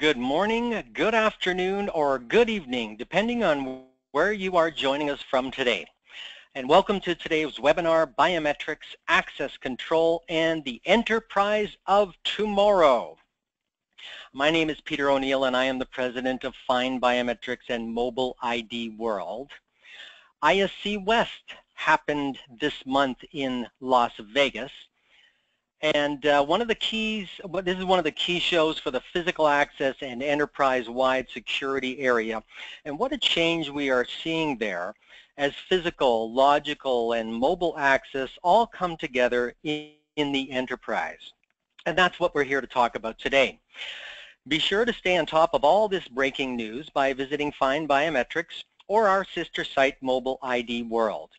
Good morning, good afternoon, or good evening, depending on where you are joining us from today. And welcome to today's webinar, Biometrics, Access Control, and the Enterprise of Tomorrow. My name is Peter O'Neill, and I am the president of Fine Biometrics and Mobile ID World. ISC West happened this month in Las Vegas. And this is one of the key shows for the physical access and enterprise-wide security area. And what a change we are seeing there as physical, logical, and mobile access all come together in the enterprise. And that's what we're here to talk about today. Be sure to stay on top of all this breaking news by visiting Fine Biometrics or our sister site, Mobile ID World.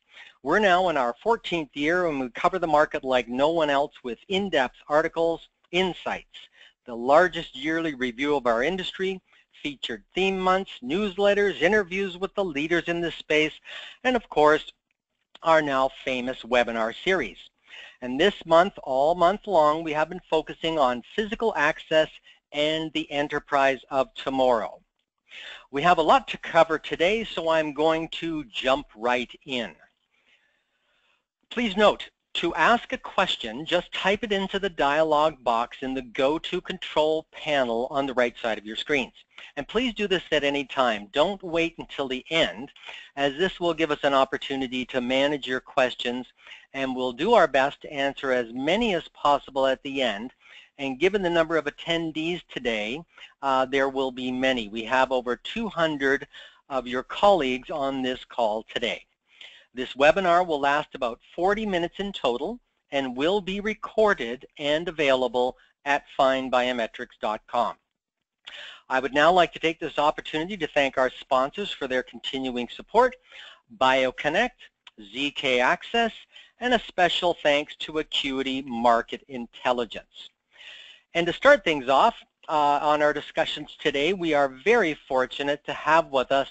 We're now in our 14th year and we cover the market like no one else with in-depth articles, insights, the largest yearly review of our industry, featured theme months, newsletters, interviews with the leaders in this space, and of course, our now famous webinar series. And this month, all month long, we have been focusing on physical access and the enterprise of tomorrow. We have a lot to cover today, so I'm going to jump right in. Please note, to ask a question, just type it into the dialog box in the Go to Control panel on the right side of your screens. And please do this at any time. Don't wait until the end, as this will give us an opportunity to manage your questions, and we'll do our best to answer as many as possible at the end. And given the number of attendees today, there will be many. We have over 200 of your colleagues on this call today. This webinar will last about 40 minutes in total and will be recorded and available at finebiometrics.com. I would now like to take this opportunity to thank our sponsors for their continuing support, BioConnect, ZK Access, and a special thanks to Acuity Market Intelligence. And to start things off on our discussions today, we are very fortunate to have with us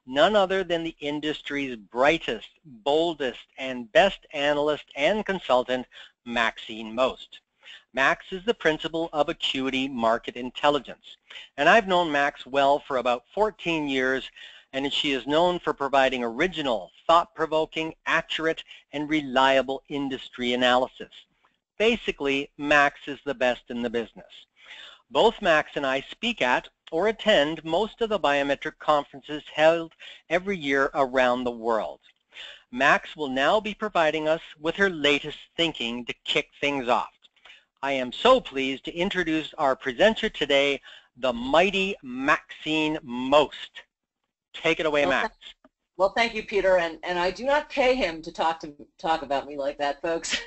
none other than the industry's brightest, boldest, and best analyst and consultant, Maxine Most. Max is the principal of Acuity Market Intelligence. And I've known Max well for about 14 years, and she is known for providing original, thought-provoking, accurate, and reliable industry analysis. Basically, Max is the best in the business. Both Max and I speak at or attend most of the biometric conferences held every year around the world. Max will now be providing us with her latest thinking to kick things off. I am so pleased to introduce our presenter today, the mighty Maxine Most. Take it away, Max. Well, thank you, Peter, and I do not pay him to talk about me like that, folks.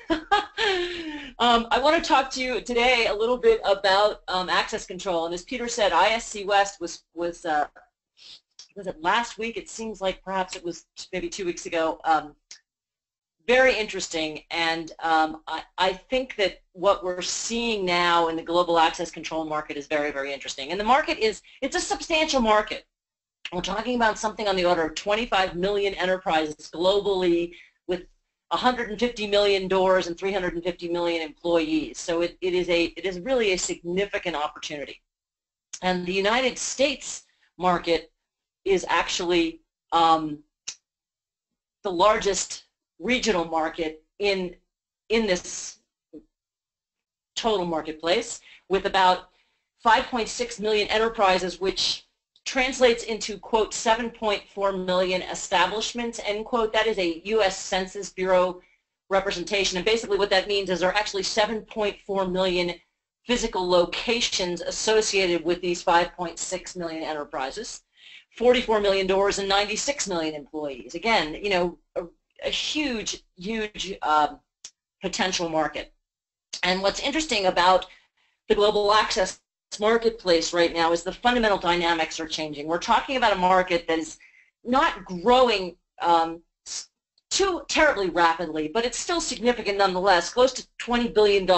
I want to talk to you today a little bit about access control, and as Peter said, ISC West was it last week? It seems like perhaps it was maybe 2 weeks ago. Very interesting, and I think that what we're seeing now in the global access control market is very, very interesting. And the market it's a substantial market. We're talking about something on the order of 25 million enterprises globally with 150 million doors and 350 million employees. So it is really a significant opportunity. And the United States market is actually the largest regional market in this total marketplace, with about 5.6 million enterprises, which translates into, quote, 7.4 million establishments, end quote. That is a U.S. Census Bureau representation. And basically what that means is there are actually 7.4 million physical locations associated with these 5.6 million enterprises, 44 million doors, and 96 million employees. Again, you know, a huge, huge potential market. And what's interesting about the global access marketplace right now is the fundamental dynamics are changing. We're talking about a market that is not growing too terribly rapidly, but it's still significant nonetheless, close to $20 billion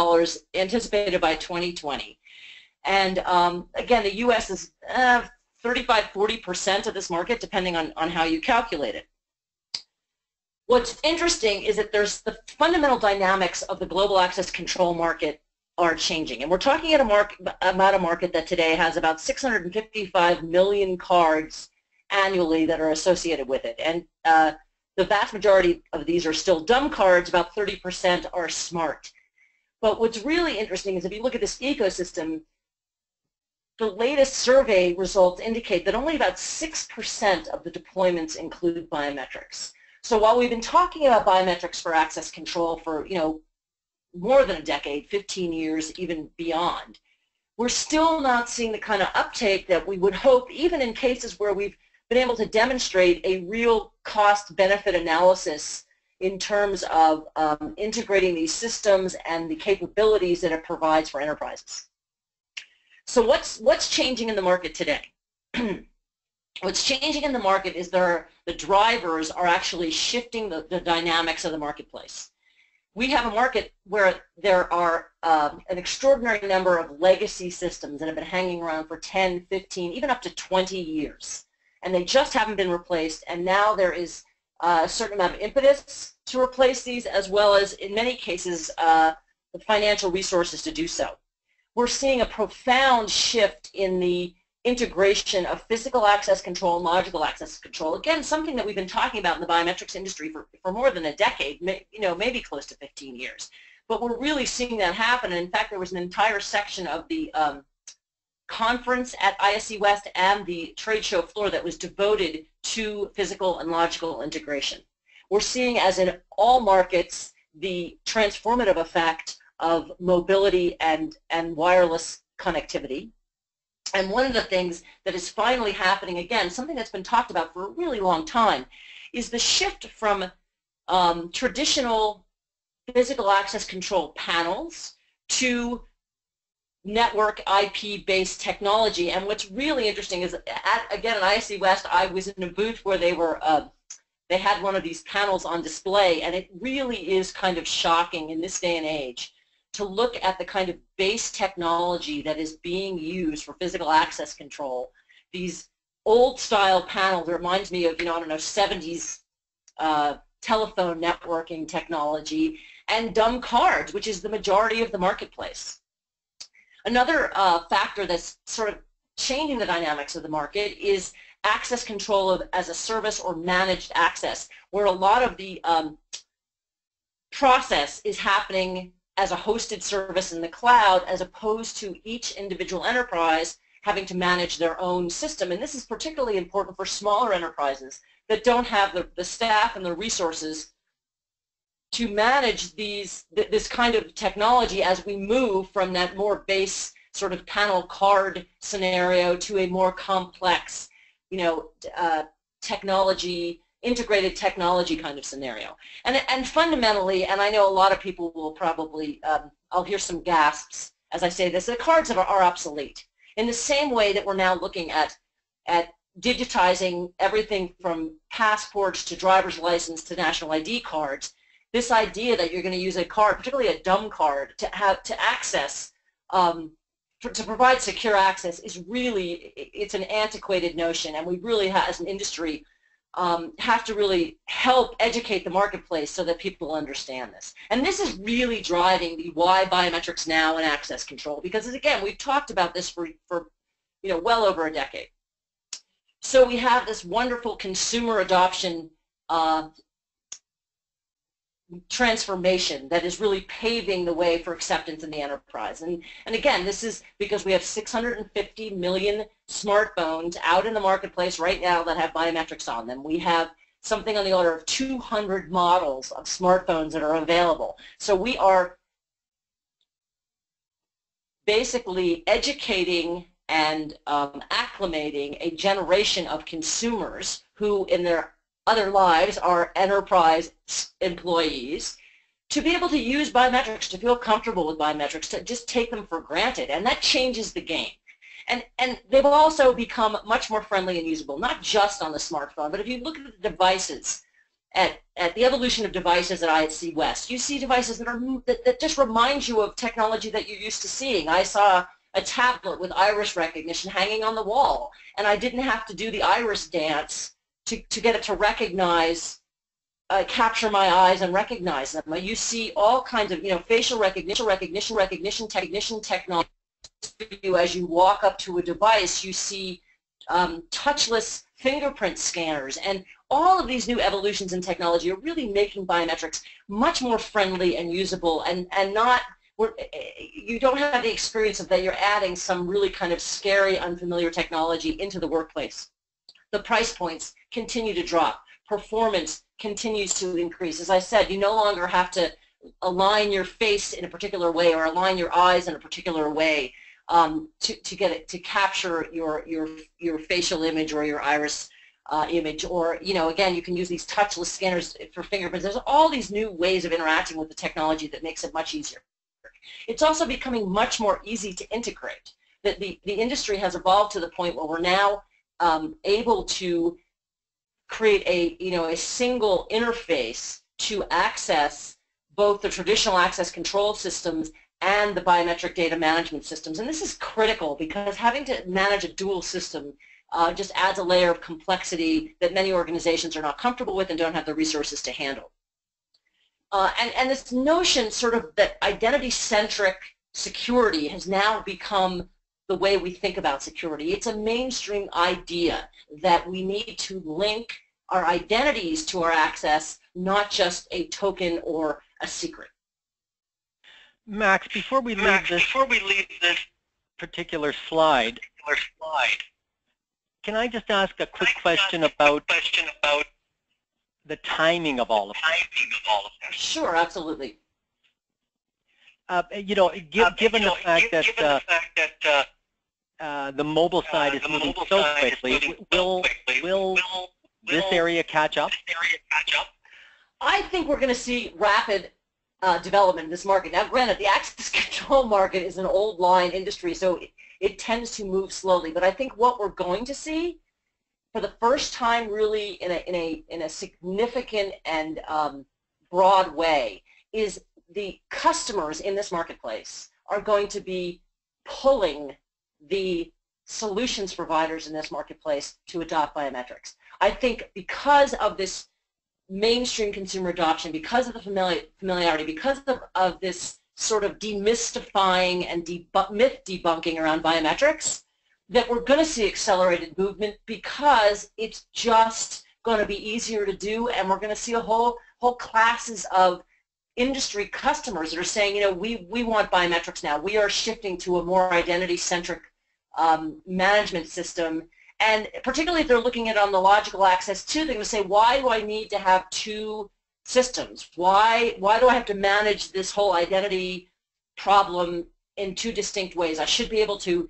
anticipated by 2020. And again, the U.S. is 35–40% of this market, depending on how you calculate it. What's interesting is that there's the fundamental dynamics of the global access control market are changing. And we're talking about a market that today has about 655 million cards annually that are associated with it. And the vast majority of these are still dumb cards, about 30% are smart. But what's really interesting is if you look at this ecosystem, the latest survey results indicate that only about 6% of the deployments include biometrics. So while we've been talking about biometrics for access control for, more than a decade, 15 years, even beyond, we're still not seeing the kind of uptake that we would hope, even in cases where we've been able to demonstrate a real cost-benefit analysis in terms of integrating these systems and the capabilities that it provides for enterprises. So what's changing in the market today? What's changing in the market is the drivers are actually shifting the dynamics of the marketplace. We have a market where there are an extraordinary number of legacy systems that have been hanging around for 10, 15, even up to 20 years. And they just haven't been replaced. And now there is a certain amount of impetus to replace these, as well as, in many cases, the financial resources to do so. We're seeing a profound shift in the integration of physical access control and logical access control. Again, something that we've been talking about in the biometrics industry for more than a decade, maybe close to 15 years. But we're really seeing that happen. And in fact, there was an entire section of the conference at ISC West and the trade show floor that was devoted to physical and logical integration. We're seeing, as in all markets, the transformative effect of mobility and wireless connectivity. And one of the things that is finally happening, again, something that's been talked about for a really long time, is the shift from traditional physical access control panels to network IP-based technology. And what's really interesting is, again, at ISC West, I was in a booth where they had one of these panels on display, and it really is kind of shocking in this day and age to look at the kind of base technology that is being used for physical access control. These old-style panels, it reminds me of, 70s telephone networking technology, and dumb cards, which is the majority of the marketplace. Another factor that's sort of changing the dynamics of the market is access control as a service or managed access, where a lot of the process is happening as a hosted service in the cloud, as opposed to each individual enterprise having to manage their own system. And this is particularly important for smaller enterprises that don't have the staff and the resources to manage this kind of technology as we move from that more base sort of panel card scenario to a more complex, integrated technology kind of scenario. And fundamentally, and I know a lot of people will probably, I'll hear some gasps as I say this, the cards are obsolete. In the same way that we're now looking at digitizing everything from passports to driver's license to national ID cards, this idea that you're going to use a card, particularly a dumb card, to access, to provide secure access is really, it's an antiquated notion, and we really, as an industry, have to really help educate the marketplace so that people understand this. And this is really driving the why biometrics now and access control, because again, we've talked about this for well over a decade. So we have this wonderful consumer adoption transformation that is really paving the way for acceptance in the enterprise. And again, this is because we have 650 million smartphones out in the marketplace right now that have biometrics on them. We have something on the order of 200 models of smartphones that are available. So we are basically educating and acclimating a generation of consumers who in their other lives are enterprise employees to be able to use biometrics, to feel comfortable with biometrics, to just take them for granted, and that changes the game. And they've also become much more friendly and usable, not just on the smartphone, but if you look at the devices, at the evolution of devices at ISC West, you see devices that just remind you of technology that you're used to seeing. I saw a tablet with iris recognition hanging on the wall, and I didn't have to do the iris dance to get it to recognize capture my eyes and recognize them. You see all kinds of, facial recognition technology. As you walk up to a device, you see touchless fingerprint scanners, and all of these new evolutions in technology are really making biometrics much more friendly and usable, and not, you don't have the experience of that you're adding some really kind of scary, unfamiliar technology into the workplace. The price points continue to drop. Performance continues to increase. As I said, you no longer have to align your face in a particular way or align your eyes in a particular way to get it to capture your facial image or your iris image, or again, you can use these touchless scanners for fingerprints. There's all these new ways of interacting with the technology that makes it much easier. It's also becoming much more easy to integrate. That the industry has evolved to the point where we're now able to create a single interface to access both the traditional access control systems and the biometric data management systems. And this is critical because having to manage a dual system just adds a layer of complexity that many organizations are not comfortable with and don't have the resources to handle. And this notion sort of that identity-centric security has now become the way we think about security. It's a mainstream idea that we need to link our identities to our access, not just a token or a secret. Max, before we leave this particular slide, can I just ask a quick question about the timing of all of this? Sure, absolutely. Given the fact that the mobile side is moving so quickly, will this area catch up? I think we're going to see rapid development in this market. Now, granted, the access control market is an old line industry, so it tends to move slowly. But I think what we're going to see, for the first time, really in a significant and broad way, is the customers in this marketplace are going to be pulling the solutions providers in this marketplace to adopt biometrics. I think because of this mainstream consumer adoption, because of the familiarity, because of this sort of demystifying and myth debunking around biometrics, that we're going to see accelerated movement because it's just going to be easier to do, and we're going to see a whole classes of industry customers that are saying, we want biometrics now. We are shifting to a more identity-centric management system. And particularly if they're looking at it on the logical access too, they're going to say, why do I need to have two systems? Why do I have to manage this whole identity problem in two distinct ways? I should be able to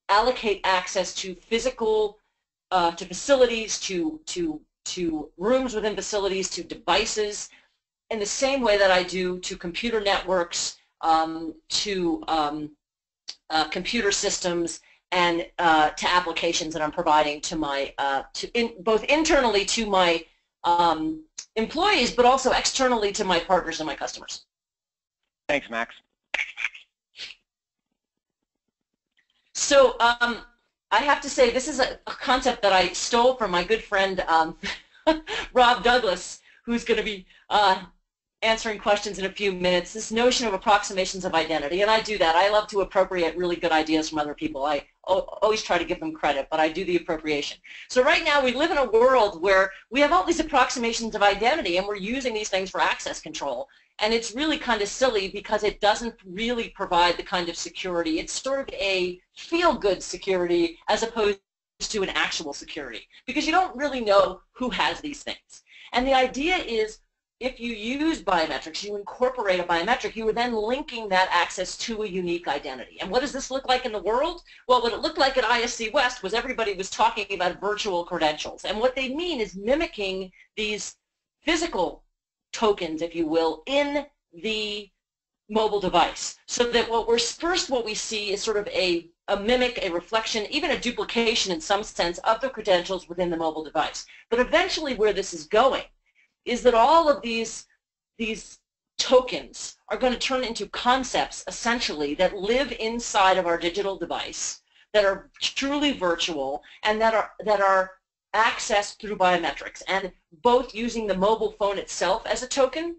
allocate access to physical, to facilities, to rooms within facilities, to devices, in the same way that I do to computer networks, to computer systems, and to applications that I'm providing to my, both internally to my employees, but also externally to my partners and my customers. Thanks, Max. So I have to say, this is a concept that I stole from my good friend Rob Douglas, who's going to be answering questions in a few minutes. This notion of approximations of identity, and I do that. I love to appropriate really good ideas from other people. I always try to give them credit, but I do the appropriation. So right now we live in a world where we have all these approximations of identity, and we're using these things for access control. And it's really kind of silly because it doesn't really provide the kind of security. It's sort of a feel-good security as opposed to an actual security, because you don't really know who has these things. And the idea is, if you use biometrics, you incorporate a biometric, you are then linking that access to a unique identity. And what does this look like in the world? Well, what it looked like at ISC West was everybody was talking about virtual credentials. And what they mean is mimicking these physical tokens, if you will, in the mobile device. So that what we see is sort of a mimic, a reflection, even a duplication in some sense of the credentials within the mobile device. But eventually where this is going is that all of these tokens are going to turn into concepts, essentially, that live inside of our digital device, that are truly virtual, and that are access through biometrics, and both using the mobile phone itself as a token,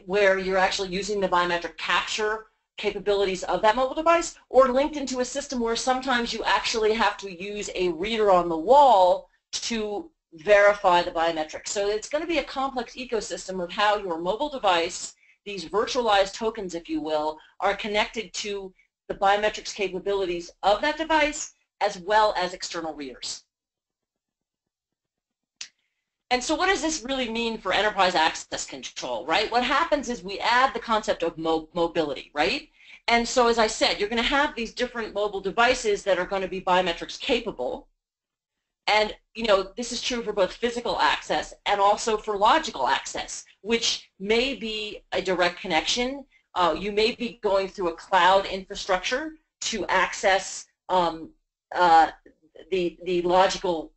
where you're actually using the biometric capture capabilities of that mobile device, or linked into a system where sometimes you actually have to use a reader on the wall to verify the biometrics. So it's going to be a complex ecosystem of how your mobile device, these virtualized tokens, if you will, are connected to the biometrics capabilities of that device as well as external readers. And so what does this really mean for enterprise access control, right? What happens is we add the concept of mobility, right? And so as I said, you're going to have these different mobile devices that are going to be biometrics capable. And, you know, this is true for both physical access and also for logical access, which may be a direct connection. You may be going through a cloud infrastructure to access the logical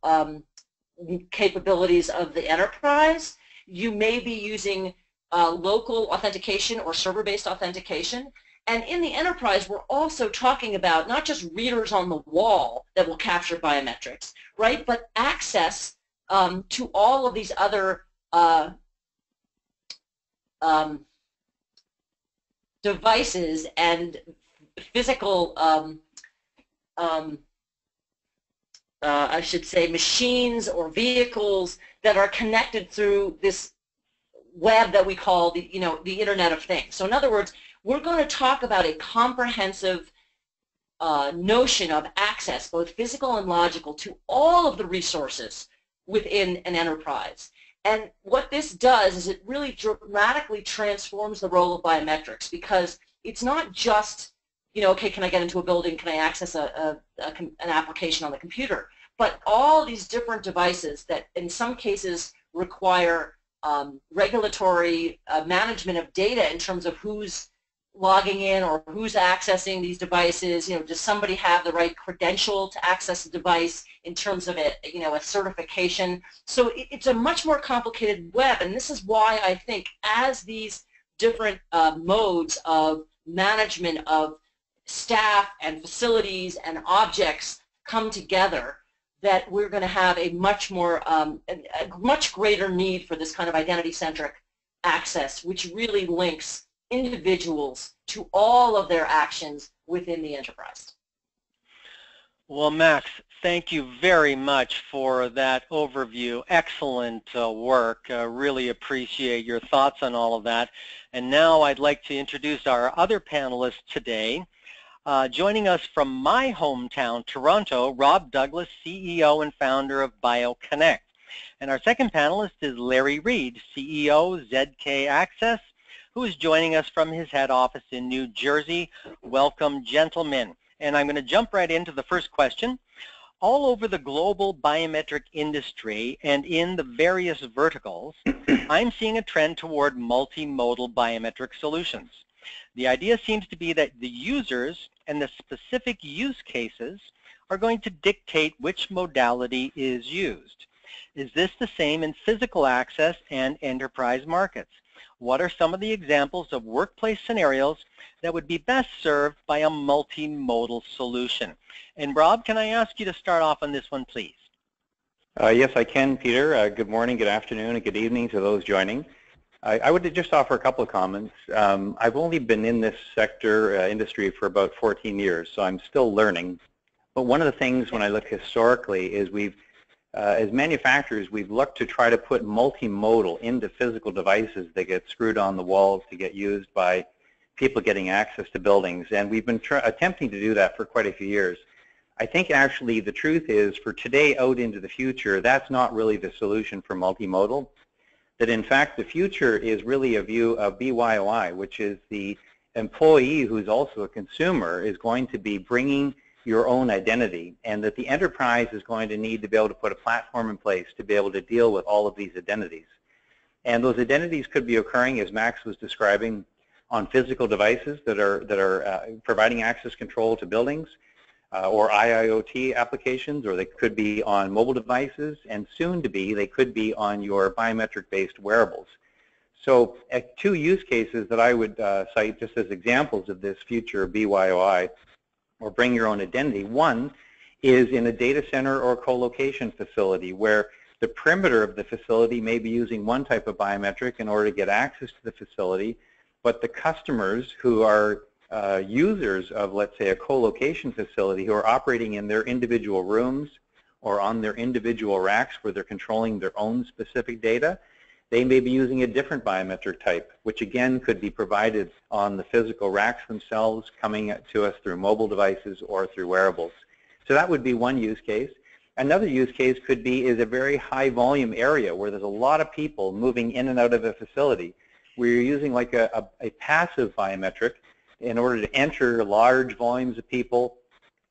capabilities of the enterprise. You may be using local authentication or server-based authentication. And in the enterprise, we're also talking about not just readers on the wall that will capture biometrics, right, but access to all of these other devices and physical, I should say, machines or vehicles that are connected through this web that we call the, you know, the Internet of Things. So in other words, we're going to talk about a comprehensive notion of access, both physical and logical, to all of the resources within an enterprise. And what this does is it really dramatically transforms the role of biometrics, because it's not just, you know, okay, can I get into a building, can I access an application on the computer, but all these different devices that in some cases require regulatory management of data in terms of who's logging in or who's accessing these devices. You know, does somebody have the right credential to access the device in terms of it, you know, a certification? So it's a much more complicated web, and this is why I think as these different modes of management of staff and facilities and objects come together, that we're going to have a much more, a much greater need for this kind of identity-centric access, which really links individuals to all of their actions within the enterprise. Well, Max, thank you very much for that overview. Excellent work. Really appreciate your thoughts on all of that. And now I'd like to introduce our other panelists today. Joining us from my hometown, Toronto, Rob Douglas, CEO and founder of BioConnect. And our second panelist is Larry Reed, CEO, ZK Access, who is joining us from his head office in New Jersey. Welcome, gentlemen. And I'm going to jump right into the first question. All over the global biometric industry and in the various verticals, I'm seeing a trend toward multimodal biometric solutions. The idea seems to be that the users and the specific use cases are going to dictate which modality is used. Is this the same in physical access and enterprise markets? What are some of the examples of workplace scenarios that would be best served by a multimodal solution? And Rob, can I ask you to start off on this one, please? Yes, I can, Peter. Good morning, good afternoon, and good evening to those joining. I would just offer a couple of comments. I've only been in this sector, industry for about 14 years, so I'm still learning. But one of the things when I look historically is we've, as manufacturers, we've looked to try to put multimodal into physical devices that get screwed on the walls to get used by people getting access to buildings. And we've been attempting to do that for quite a few years. I think actually the truth is for today out into the future, that's not really the solution for multimodal. That in fact the future is really a view of BYOI, which is the employee who's also a consumer is going to be bringing your own identity, and that the enterprise is going to need to be able to put a platform in place to be able to deal with all of these identities. And those identities could be occurring, as Max was describing, on physical devices that are providing access control to buildings, or IIoT applications, or they could be on mobile devices, and soon to be, they could be on your biometric-based wearables. So two use cases that I would cite just as examples of this future BYOI, or bring your own identity. One is in a data center or co-location facility where the perimeter of the facility may be using one type of biometric in order to get access to the facility, but the customers who are users of, let's say, a co-location facility who are operating in their individual rooms or on their individual racks where they're controlling their own specific data, they may be using a different biometric type, which again could be provided on the physical racks themselves, coming to us through mobile devices or through wearables. So that would be one use case. Another use case could be is a very high volume area where there's a lot of people moving in and out of a facility, where you're using like a passive biometric in order to enter large volumes of people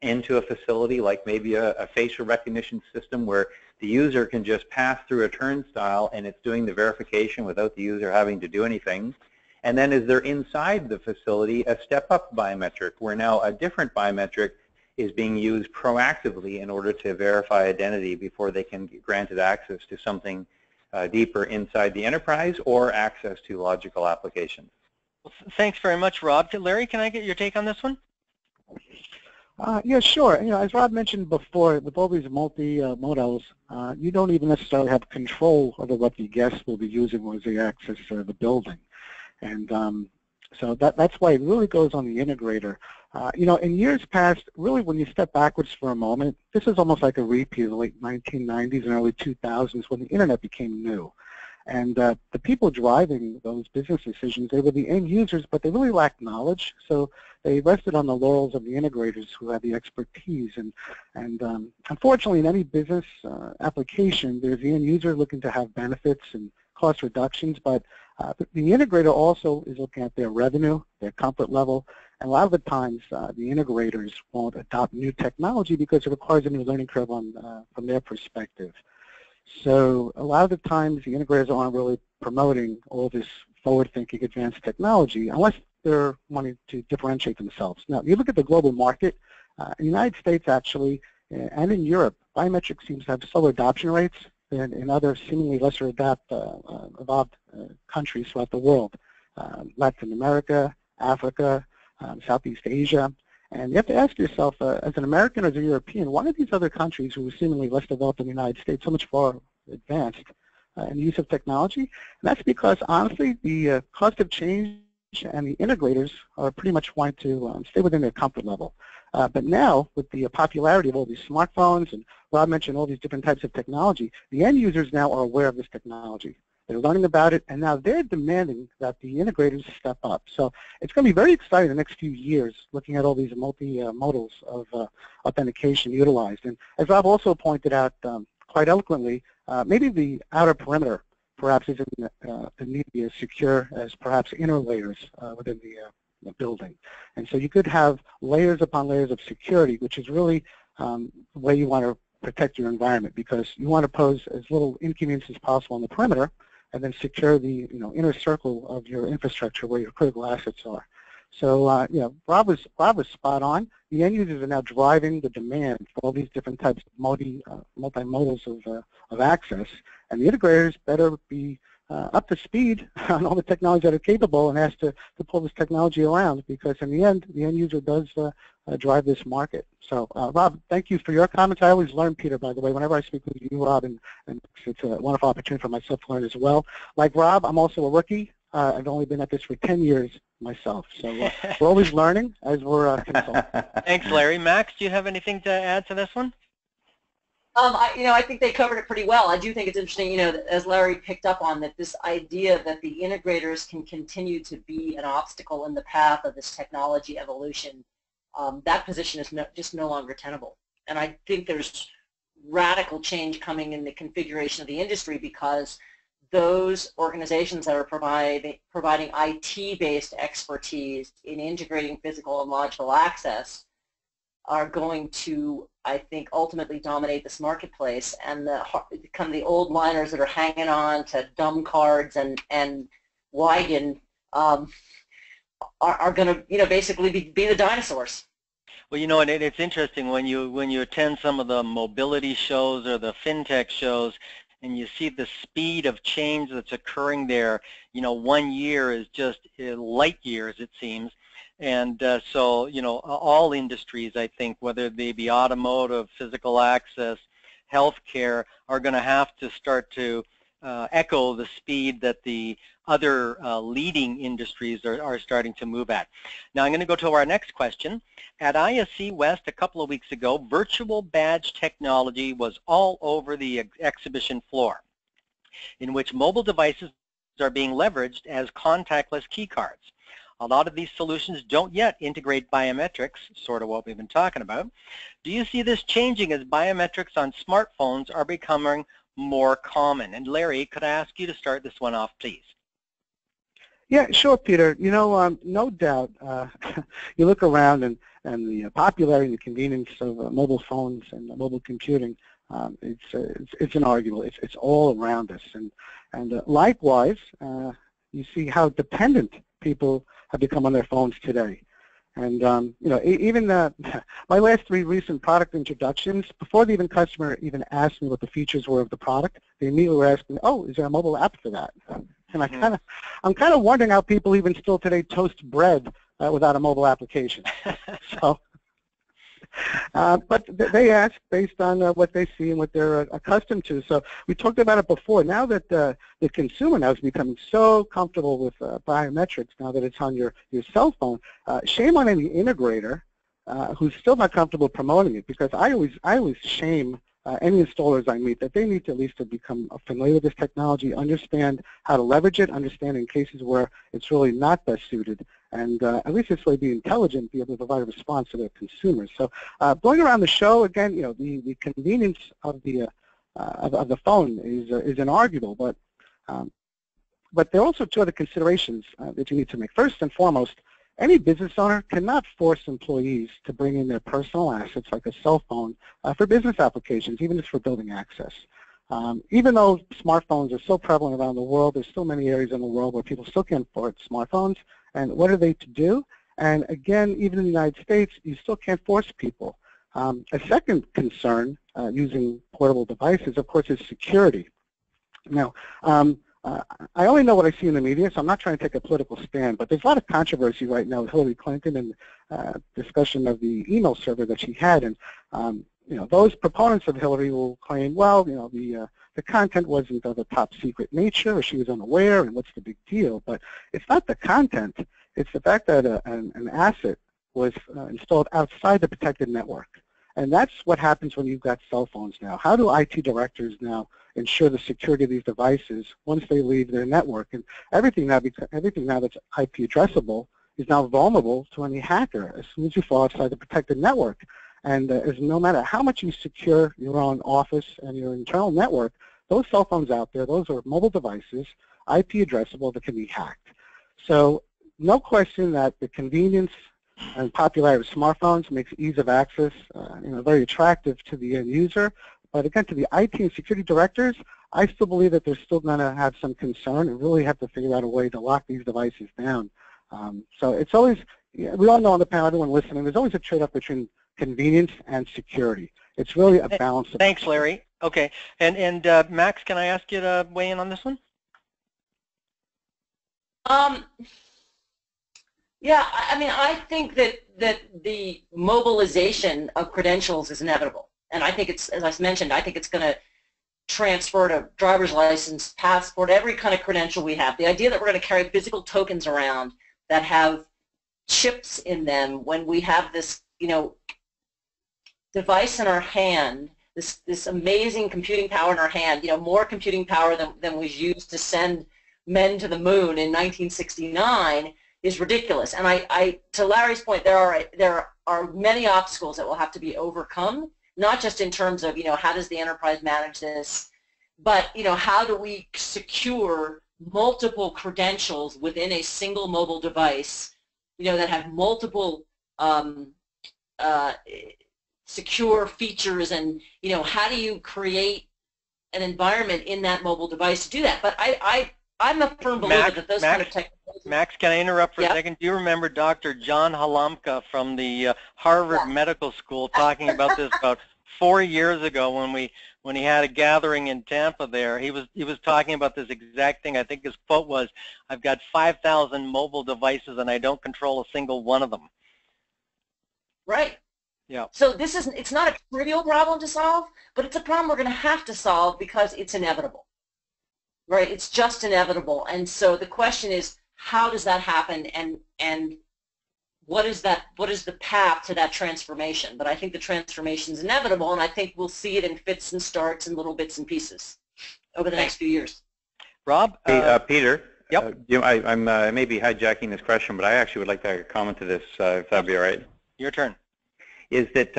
into a facility, like maybe a facial recognition system where the user can just pass through a turnstile and it's doing the verification without the user having to do anything. And then as they're inside the facility, a step-up biometric, where now a different biometric is being used proactively in order to verify identity before they can get granted access to something deeper inside the enterprise or access to logical applications. Well, thanks very much, Rob. Larry, can I get your take on this one? Yeah, sure. You know, as Rob mentioned before, with all these multi-modals, you don't even necessarily have control over what the guests will be using when they access the building. And so that's why it really goes on the integrator. You know, in years past, really when you step backwards for a moment, this is almost like a repeat of the late 1990s and early 2000s when the internet became new. And the people driving those business decisions, they were the end users, but they really lacked knowledge. So they rested on the laurels of the integrators who had the expertise. And unfortunately, in any business application, there's the end user looking to have benefits and cost reductions, but the integrator also is looking at their revenue, their comfort level, and a lot of the times the integrators won't adopt new technology because it requires a new learning curve from their perspective. So a lot of the times the integrators aren't really promoting all this forward-thinking advanced technology unless they're wanting to differentiate themselves. Now, if you look at the global market, in the United States actually, and in Europe, biometrics seems to have slower adoption rates than in other seemingly lesser evolved countries throughout the world. Latin America, Africa, Southeast Asia. And you have to ask yourself, as an American or as a European, why are these other countries who are seemingly less developed than the United States so much far advanced in the use of technology? And that's because, honestly, the cost of change and the integrators are pretty much wanting to stay within their comfort level. But now, with the popularity of all these smartphones, and Rob mentioned all these different types of technology, the end users now are aware of this technology. They're learning about it, and now they're demanding that the integrators step up. So it's going to be very exciting the next few years looking at all these multi-modals of authentication utilized. And as Rob also pointed out quite eloquently, maybe the outer perimeter perhaps isn't need to be as secure as perhaps inner layers within the building. And so you could have layers upon layers of security, which is really the way you want to protect your environment, because you want to pose as little inconvenience as possible on the perimeter and then secure the inner circle of your infrastructure where your critical assets are. So Rob was spot on. The end users are now driving the demand for all these different types of multi-modals of access, and the integrators better be up to speed on all the technologies that are capable and asked to pull this technology around, because in the end user does drive this market. So Rob, thank you for your comments. I always learn, Peter, by the way, whenever I speak with you, Rob, and it's a wonderful opportunity for myself to learn as well. Like Rob, I'm also a rookie. I've only been at this for 10 years myself. So we're always learning as we're consulting. Thanks, Larry. Max, do you have anything to add to this one? I think they covered it pretty well. I do think it's interesting, as Larry picked up on, that this idea that the integrators can continue to be an obstacle in the path of this technology evolution, that position is just no longer tenable. And I think there's radical change coming in the configuration of the industry, because those organizations that are providing IT-based expertise in integrating physical and logical access are going to, I think, ultimately dominate this marketplace, and the old liners that are hanging on to dumb cards and Wigan are going to basically be the dinosaurs. Well, and it's interesting when you attend some of the mobility shows or the fintech shows, and you see the speed of change that's occurring there. 1 year is just light years, it seems. And so, you know, all industries, I think, whether they be automotive, physical access, healthcare, are going to have to start to echo the speed that the other leading industries are starting to move at. Now I'm going to go to our next question. At ISC West a couple of weeks ago, virtual badge technology was all over the exhibition floor, in which mobile devices are being leveraged as contactless key cards. A lot of these solutions don't yet integrate biometrics, sort of what we've been talking about. Do you see this changing as biometrics on smartphones are becoming more common? And Larry, could I ask you to start this one off, please? Yeah, sure, Peter. You know, no doubt, you look around and the popularity and the convenience of mobile phones and mobile computing, it's inarguable. It's all around us. And likewise, you see how dependent people have become on their phones today. And you know, even my last 3 recent product introductions, before the customer even asked me what the features were of the product, they immediately were asking, "Oh, is there a mobile app for that?" And I'm kind of wondering how people even still today toast bread without a mobile application. So, but they ask based on what they see and what they're accustomed to. So we talked about it before. Now that the consumer now is becoming so comfortable with biometrics, now that it's on your cell phone, shame on any integrator who's still not comfortable promoting it, because I always shame any installers I meet that they need to at least to become familiar with this technology, understand how to leverage it, understand in cases where it's really not best suited, and at least this way be intelligent, be able to provide a response to their consumers. So going around the show, again, you know, the convenience of the phone is inarguable, but there are also 2 other considerations that you need to make. First and foremost, any business owner cannot force employees to bring in their personal assets like a cell phone for business applications, even just for building access. Even though smartphones are so prevalent around the world, there's still many areas in the world where people still can't afford smartphones. And what are they to do? And again, even in the United States, you still can't force people. A second concern using portable devices, of course, is security. Now, I only know what I see in the media, so I'm not trying to take a political stand, but there's a lot of controversy right now with Hillary Clinton and discussion of the email server that she had. And you know, those proponents of Hillary will claim, well, you know, the content wasn't of a top secret nature, or she was unaware, and what's the big deal? But it's not the content, it's the fact that an asset was installed outside the protected network. And that's what happens when you've got cell phones now. How do IT directors now ensure the security of these devices once they leave their network? And everything now that's IP addressable is now vulnerable to any hacker as soon as you fall outside the protected network. And as no matter how much you secure your own office and your internal network, those cell phones out there, those are mobile devices, IP addressable, that can be hacked. So no question that the convenience and popularity of smartphones makes ease of access you know, very attractive to the end user. But again, to the IT and security directors, I still believe that they're still going to have some concern and really have to figure out a way to lock these devices down. So it's always, we all know on the panel, everyone listening, there's always a trade-off between convenience and security. It's really a balance. Thanks, Larry. Okay, and Max, can I ask you to weigh in on this one? Yeah, I mean, I think that the mobilization of credentials is inevitable. And I think it's, as I mentioned, I think it's going to transfer to driver's license, passport, every kind of credential we have. The idea that we're going to carry physical tokens around that have chips in them when we have this, you know, device in our hand, this amazing computing power in our hand, you know, more computing power than was used to send men to the moon in 1969, is ridiculous. And I to Larry's point, there are many obstacles that will have to be overcome, not just in terms of, you know, how does the enterprise manage this, but, you know, how do we secure multiple credentials within a single mobile device, you know, that have multiple secure features, and, you know, how do you create an environment in that mobile device to do that? But I'm a firm believer that those kind of technologies. Max, can I interrupt for a second? Do you remember Dr. John Halamka from the Harvard Medical School talking about this about 4 years ago when he had a gathering in Tampa there, he was talking about this exact thing. I think his quote was, "I've got 5,000 mobile devices and I don't control a single one of them." Right. Yeah. So it's not a trivial problem to solve, but it's a problem we're going to have to solve because it's inevitable. Right? It's just inevitable. And so the question is, how does that happen, and what is the path to that transformation? But I think the transformation is inevitable, and I think we'll see it in fits and starts and little bits and pieces over the next few years. Rob? Hey, Peter. Yep. I may be hijacking this question, but I actually would like to comment to this, if that'd be all right. Your turn. Is that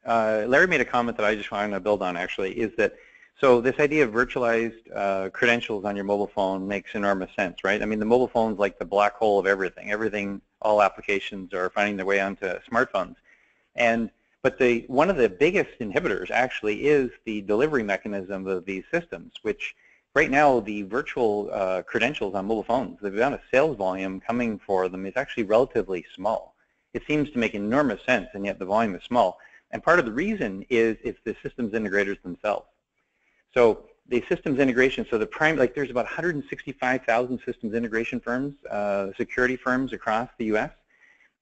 Larry made a comment that I just want to build on, actually, is that so this idea of virtualized credentials on your mobile phone makes enormous sense, right? I mean, the mobile phone's like the black hole of everything. Everything, all applications are finding their way onto smartphones. But one of the biggest inhibitors actually is the delivery mechanism of these systems, which right now the virtual credentials on mobile phones, the amount of sales volume coming for them is actually relatively small. It seems to make enormous sense, and yet the volume is small. And part of the reason is it's the systems integrators themselves. So the systems integration, so there's about 165,000 systems integration firms, security firms across the U.S.,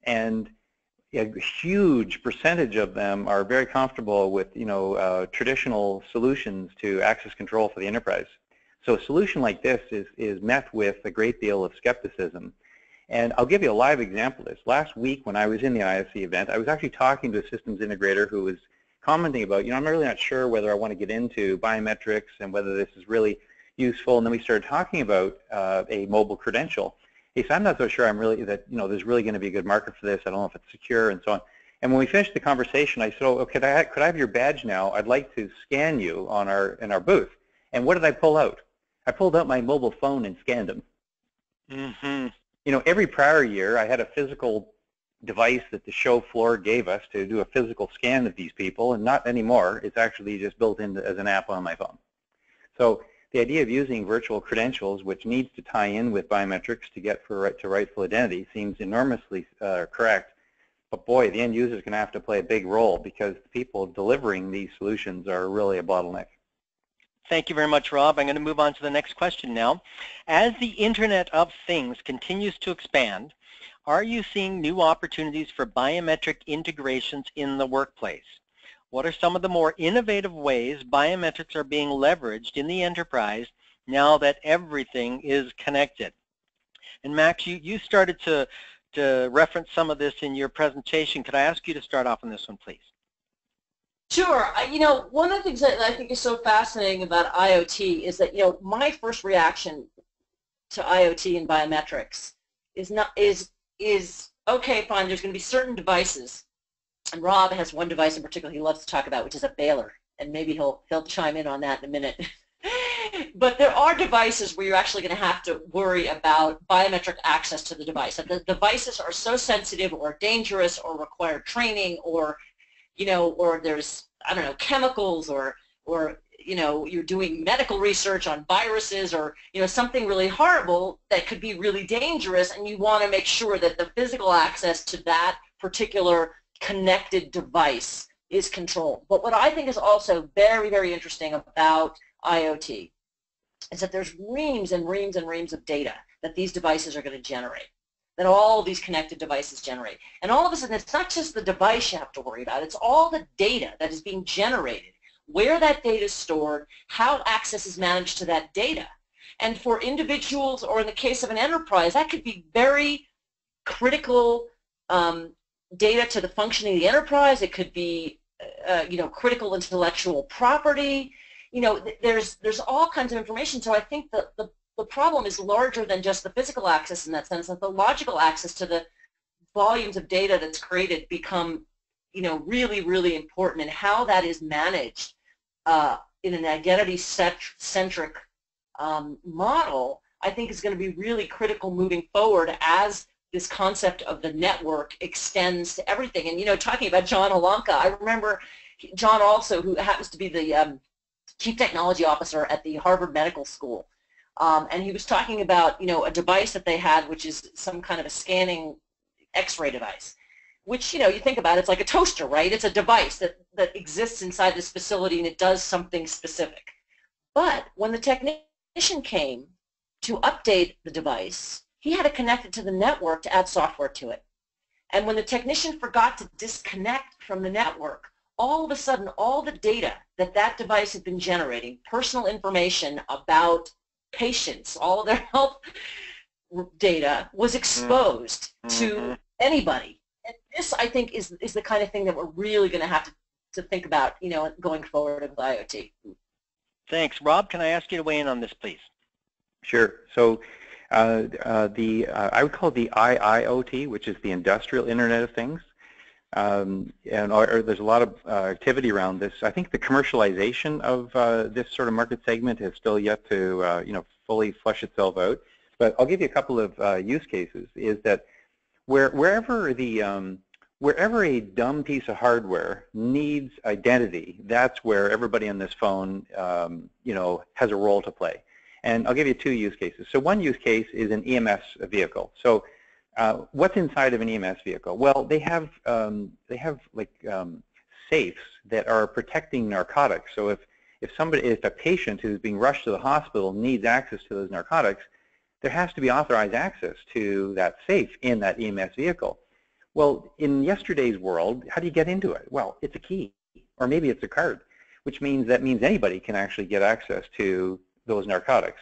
and a huge percentage of them are very comfortable with, traditional solutions to access control for the enterprise. So a solution like this is met with a great deal of skepticism. And I'll give you a live example of this. Last week when I was in the ISC event, I was actually talking to a systems integrator who was commenting about, I'm really not sure whether I want to get into biometrics and whether this is really useful. And then we started talking about a mobile credential. He said, I'm not so sure there's really going to be a good market for this. I don't know if it's secure and so on. And when we finished the conversation, I said, oh, could I have your badge now? I'd like to scan you in our booth. And what did I pull out? I pulled out my mobile phone and scanned him. Mm-hmm. Every prior year, I had a physical device that the show floor gave us to do a physical scan of these people, and not anymore. It's actually just built in as an app on my phone. So the idea of using virtual credentials, which needs to tie in with biometrics to get to rightful identity, seems enormously correct. But boy, the end user is going to have to play a big role because the people delivering these solutions are really a bottleneck. Thank you very much, Rob. I'm going to move on to the next question now. As the Internet of Things continues to expand, are you seeing new opportunities for biometric integrations in the workplace? What are some of the more innovative ways biometrics are being leveraged in the enterprise now that everything is connected? And Max, you started to reference some of this in your presentation. Could I ask you to start off on this one, please? Sure. One of the things that I think is so fascinating about IoT is that, my first reaction to IoT and biometrics is okay, fine, there's going to be certain devices, and Rob has one device in particular he loves to talk about, which is a bailer, and maybe he'll chime in on that in a minute. But there are devices where you're actually going to have to worry about biometric access to the device. That the devices are so sensitive or dangerous or require training, or or there's, I don't know, chemicals, or you're doing medical research on viruses, or something really horrible that could be really dangerous, and you want to make sure that the physical access to that particular connected device is controlled. But what I think is also very, very interesting about IoT is that there's reams and reams and reams of data that these devices are going to generate, that all these connected devices generate. And all of a sudden, it's not just the device you have to worry about, it's all the data that is being generated, where that data is stored, how access is managed to that data. And for individuals, or in the case of an enterprise, that could be very critical data to the functioning of the enterprise. It could be critical intellectual property. There's all kinds of information. So I think the problem is larger than just the physical access in that sense, that the logical access to the volumes of data that's created become, really, really important, and how that is managed in an identity-centric model, I think is going to be really critical moving forward as this concept of the network extends to everything. And, talking about John Alanka, I remember John also, who happens to be the Chief Technology Officer at the Harvard Medical School. And he was talking about, a device that they had, which is some kind of a scanning X-ray device. which, you know, you think about it, it's like a toaster, right? It's a device that exists inside this facility and it does something specific. But when the technician came to update the device, he had to connect it to the network to add software to it. And when the technician forgot to disconnect from the network, all of a sudden, all the data that device had been generating, personal information about patients, all of their health data, was exposed to anybody. And this, I think, is the kind of thing that we're really going to have to think about, you know, going forward with IoT. Thanks. Rob, can I ask you to weigh in on this, please? Sure. So I would call it the IIoT, which is the Industrial Internet of Things. And there's a lot of activity around this. I think the commercialization of this sort of market segment has still yet to you know, fully flesh itself out. But I'll give you a couple of use cases. Is that wherever a dumb piece of hardware needs identity, that's where everybody on this phone you know, has a role to play. And I'll give you two use cases. So one use case is an EMS vehicle. So what's inside of an EMS vehicle? Well, they have like safes that are protecting narcotics. So if a patient who's being rushed to the hospital needs access to those narcotics, there has to be authorized access to that safe in that EMS vehicle. Well, in yesterday's world, how do you get into it? Well, it's a key, or maybe it's a card, which means anybody can actually get access to those narcotics.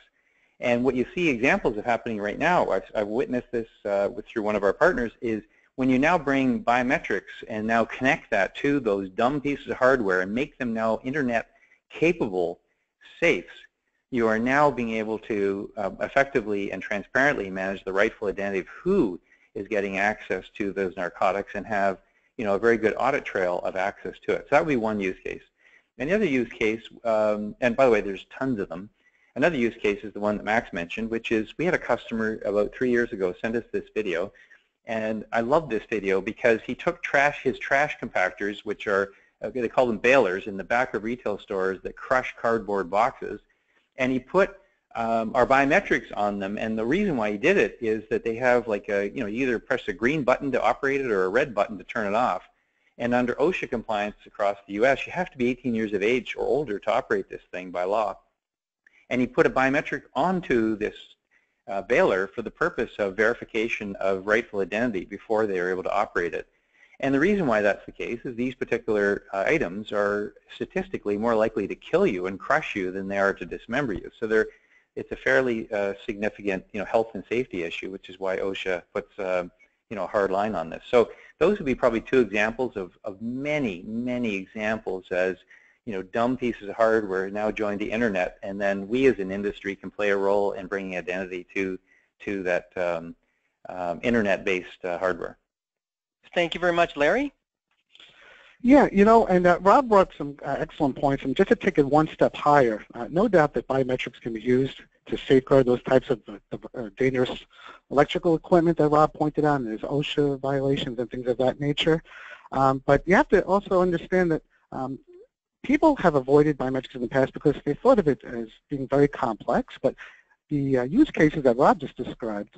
And what you see examples of happening right now, I've witnessed this through one of our partners, is when you now bring biometrics and now connect that to those dumb pieces of hardware and make them now internet-capable safes, you are now being able to effectively and transparently manage the rightful identity of who is getting access to those narcotics and have, you know, a very good audit trail of access to it. So that would be one use case. And the other use case, and by the way, there's tons of them. Another use case is the one that Max mentioned, which is we had a customer about 3 years ago send us this video, and I love this video because he took his trash compactors, which are, they call them balers, in the back of retail stores that crush cardboard boxes, and he put our biometrics on them. And the reason why he did it is that they have like a, you know, you either press a green button to operate it or a red button to turn it off. And under OSHA compliance across the U.S., you have to be 18 years of age or older to operate this thing by law. And he put a biometric onto this baler for the purpose of verification of rightful identity before they were able to operate it. And the reason why that's the case is these particular items are statistically more likely to kill you and crush you than they are to dismember you. So it's a fairly significant, you know, health and safety issue, which is why OSHA puts you know, a hard line on this. So those would be probably two examples of many, many examples as, you know, dumb pieces of hardware now join the internet, and then we as an industry can play a role in bringing identity to that internet-based hardware. Thank you very much, Larry. Yeah, you know, and Rob brought some excellent points, and just to take it one step higher, no doubt that biometrics can be used to safeguard those types of dangerous electrical equipment that Rob pointed out, and there's OSHA violations and things of that nature. But you have to also understand that people have avoided biometrics in the past because they thought of it as being very complex, but the use cases that Rob just described,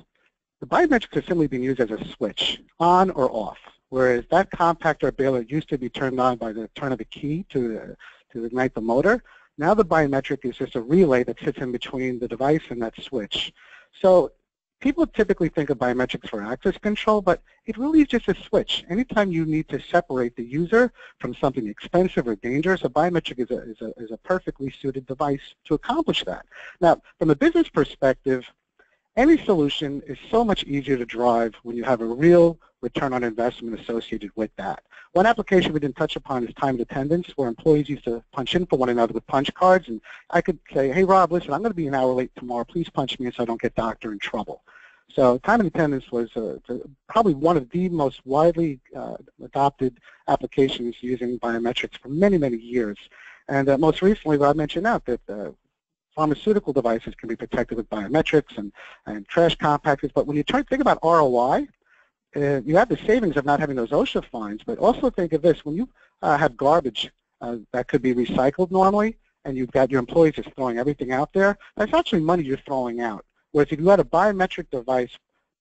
the biometrics are simply being used as a switch, on or off, whereas that compactor or baler used to be turned on by the turn of the key to ignite the motor. Now the biometric is just a relay that sits in between the device and that switch. So people typically think of biometrics for access control, but it really is just a switch. Anytime you need to separate the user from something expensive or dangerous, a biometric is a perfectly suited device to accomplish that. Now, from a business perspective, any solution is so much easier to drive when you have a real return on investment associated with that. One application we didn't touch upon is time and attendance, where employees used to punch in for one another with punch cards, and I could say, hey Rob, listen, I'm going to be an hour late tomorrow, please punch me in so I don't get doctor in trouble. So time and attendance was probably one of the most widely adopted applications using biometrics for many, many years. And most recently, Rob mentioned out that pharmaceutical devices can be protected with biometrics and trash compactors, but when you think about ROI, you have the savings of not having those OSHA fines, but also think of this, when you have garbage that could be recycled normally, and you've got your employees just throwing everything out there, that's actually money you're throwing out. Whereas if you had a biometric device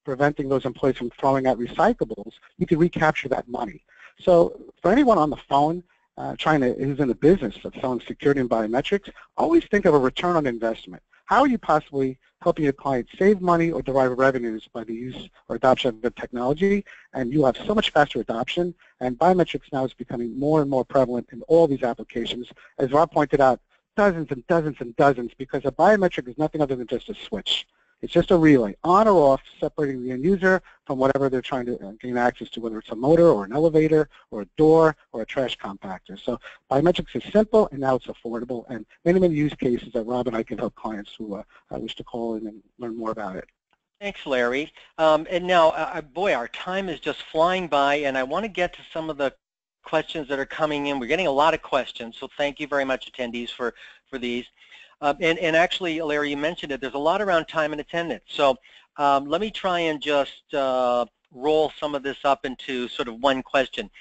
preventing those employees from throwing out recyclables, you can recapture that money. So for anyone on the phone who's in the business of selling security and biometrics, always think of a return on investment. How are you possibly helping your client save money or derive revenues by the use or adoption of the technology? And you have so much faster adoption, and biometrics now is becoming more and more prevalent in all these applications. As Rob pointed out, dozens and dozens and dozens, because a biometric is nothing other than just a switch. It's just a relay, on or off, separating the end user from whatever they're trying to gain access to, whether it's a motor or an elevator or a door or a trash compactor. So biometrics is simple, and now it's affordable, and many, many use cases that Rob and I can help clients who wish to call in and learn more about it. Thanks, Larry. And now, boy, our time is just flying by, and I want to get to some of the questions that are coming in. We're getting a lot of questions, so thank you very much, attendees, for these. And actually, Larry, you mentioned it, there's a lot around time and attendance. So let me try and just roll some of this up into sort of one question.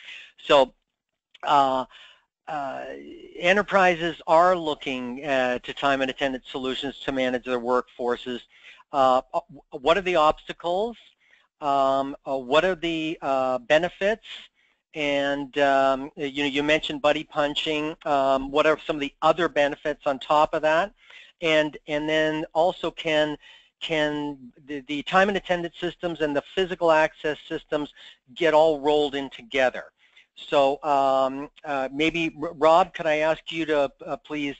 So enterprises are looking to time and attendance solutions to manage their workforces. What are the obstacles? What are the benefits? And you mentioned buddy punching. What are some of the other benefits on top of that? And then also, can the time and attendance systems and the physical access systems get all rolled in together? So maybe Rob, could I ask you to please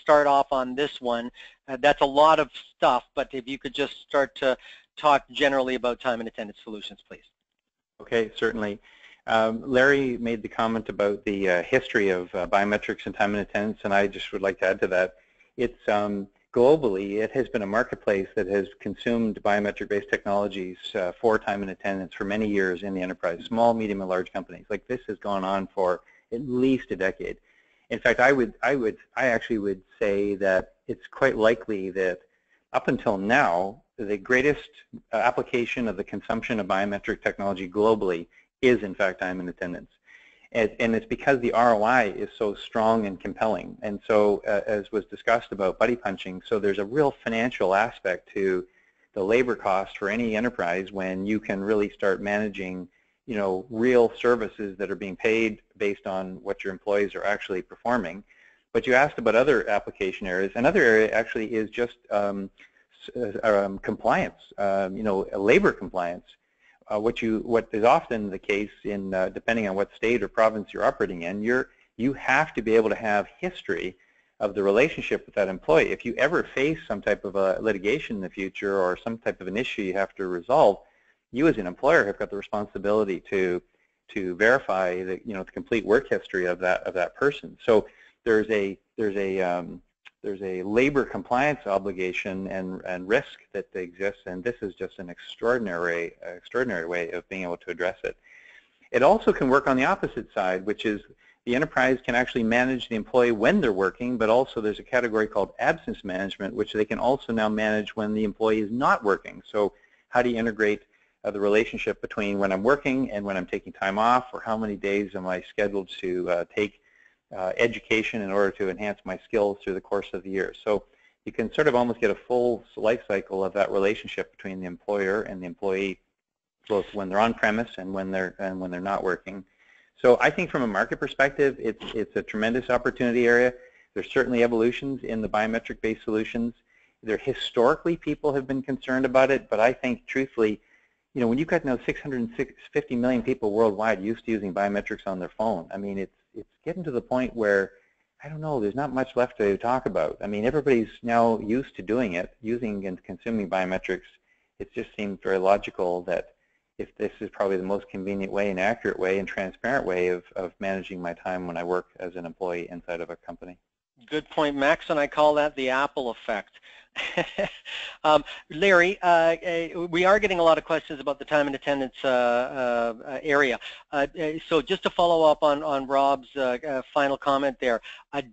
start off on this one? That's a lot of stuff, but if you could just start to talk generally about time and attendance solutions, please. Okay, certainly. Larry made the comment about the history of biometrics and time and attendance, and I just would like to add to that. It's globally, it has been a marketplace that has consumed biometric-based technologies for time and attendance for many years in the enterprise, small, medium, and large companies. Like, this has gone on for at least a decade. In fact, I actually would say that it's quite likely that up until now, the greatest application of the consumption of biometric technology globally is in fact time and attendance. And it's because the ROI is so strong and compelling. And so as was discussed about buddy punching, so there's a real financial aspect to the labor cost for any enterprise when you can really start managing, real services that are being paid based on what your employees are actually performing. But you asked about other application areas. Another area actually is just compliance, labor compliance. What is often the case in depending on what state or province you're operating in, you have to be able to have history of the relationship with that employee. If you ever face some type of a litigation in the future or some type of an issue you have to resolve, you as an employer have got the responsibility to verify the the complete work history of that person. So there's a labor compliance obligation and risk that exists, and this is just an extraordinary way of being able to address it. It also can work on the opposite side, which is the enterprise can actually manage the employee when they're working, but also there's a category called absence management, which they can also now manage when the employee is not working. So how do you integrate the relationship between when I'm working and when I'm taking time off, or how many days am I scheduled to take education in order to enhance my skills through the course of the year. So you can sort of almost get a full life cycle of that relationship between the employer and the employee, both when they're on premise and when they're not working. So I think from a market perspective, it's a tremendous opportunity area. There's certainly evolutions in the biometric-based solutions. Historically, people have been concerned about it, but I think truthfully, when you've got now 650 million people worldwide used to using biometrics on their phone, I mean, it's getting to the point where, I don't know, there's not much left to talk about. I mean, everybody's now used to doing it, using and consuming biometrics. It just seems very logical that if this is probably the most convenient way and accurate way and transparent way of managing my time when I work as an employee inside of a company. Good point, Max, and I call that the Apple effect. Larry, we are getting a lot of questions about the time and attendance area. So just to follow up on Rob's final comment there,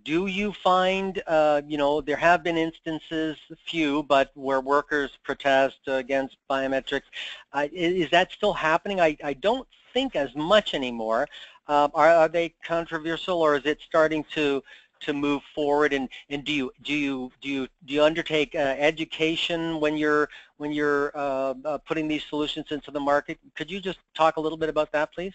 do you find, there have been instances, few, but where workers protest against biometrics. Is that still happening? I don't think as much anymore. Are they controversial, or is it starting to move forward? And do you undertake education when you're putting these solutions into the market? Could you just talk a little bit about that, please?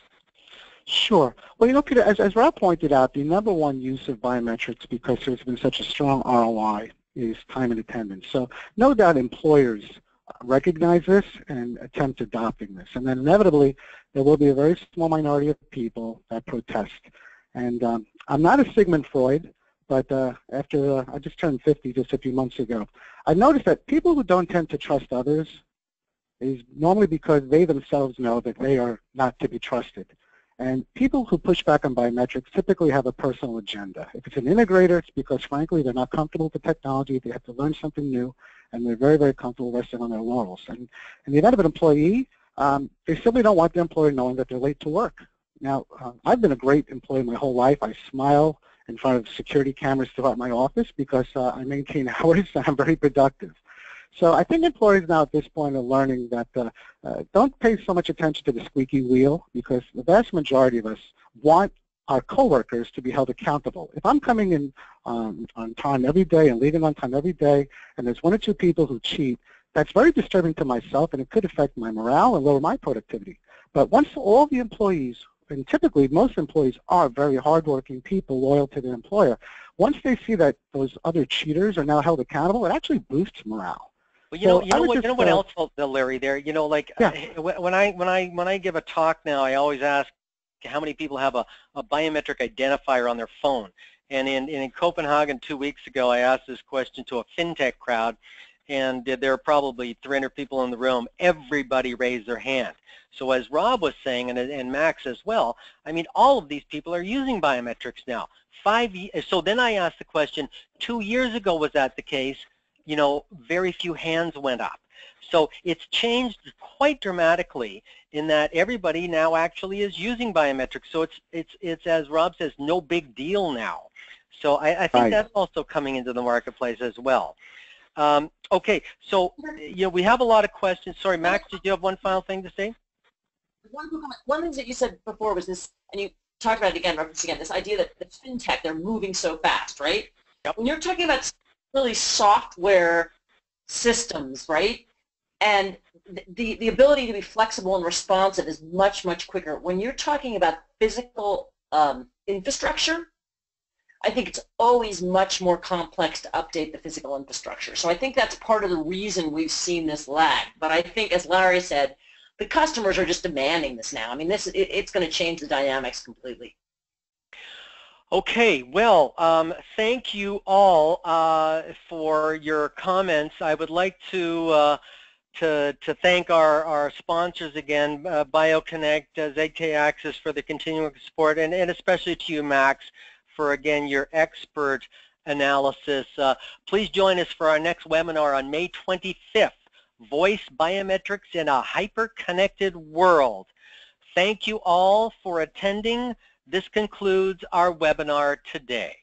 Sure. Well, you know, Peter, as Rob pointed out, the number one use of biometrics, because there's been such a strong ROI, is time and attendance. So no doubt employers recognize this and attempt adopting this. And then inevitably, there will be a very small minority of people that protest. And I'm not a Sigmund Freud, but after I just turned 50 just a few months ago, I noticed that people who don't tend to trust others is normally because they themselves know that they are not to be trusted. And people who push back on biometrics typically have a personal agenda. If it's an integrator, it's because, frankly, they're not comfortable with the technology, they have to learn something new, and they're very, very comfortable resting on their laurels. And in the event of an employee, they simply don't want the employer knowing that they're late to work. Now, I've been a great employee my whole life. I smile in front of security cameras throughout my office because I maintain hours and I'm very productive. So I think employers now at this point are learning that don't pay so much attention to the squeaky wheel, because the vast majority of us want our coworkers to be held accountable. If I'm coming in on time every day and leaving on time every day, and there's one or two people who cheat, that's very disturbing to myself, and it could affect my morale and lower my productivity. But once all the employees, and typically most employees are very hardworking people loyal to their employer, once they see that those other cheaters are now held accountable, it actually boosts morale. Well, you know what else, Larry? There, you know, like yeah. When I give a talk now, I always ask how many people have a biometric identifier on their phone. And in Copenhagen 2 weeks ago, I asked this question to a fintech crowd, and there were probably 300 people in the room. Everybody raised their hand. So as Rob was saying, and Max as well, I mean, all of these people are using biometrics now. So then I asked the question, 2 years ago, was that the case? You know, very few hands went up. So it's changed quite dramatically in that everybody now actually is using biometrics. So it's as Rob says, no big deal now. So I think that's also coming into the marketplace as well. Okay, so you know, we have a lot of questions. Sorry, Max, did you have one final thing to say? One thing that you said before was this, and you talked about it again, reference again, this idea that the fintech, they're moving so fast, right? Yep. When you're talking about really software systems, right? And the ability to be flexible and responsive is much, much quicker. When you're talking about physical infrastructure, I think it's always much more complex to update the physical infrastructure. So I think that's part of the reason we've seen this lag. But I think, as Larry said, the customers are just demanding this now. I mean, it's going to change the dynamics completely. Okay, well, thank you all for your comments. I would like to thank our sponsors again, BioConnect, ZK Access for the continuing support, and especially to you, Max, for again your expert analysis. Please join us for our next webinar on May 25th, Voice Biometrics in a Hyper-Connected World. Thank you all for attending. This concludes our webinar today.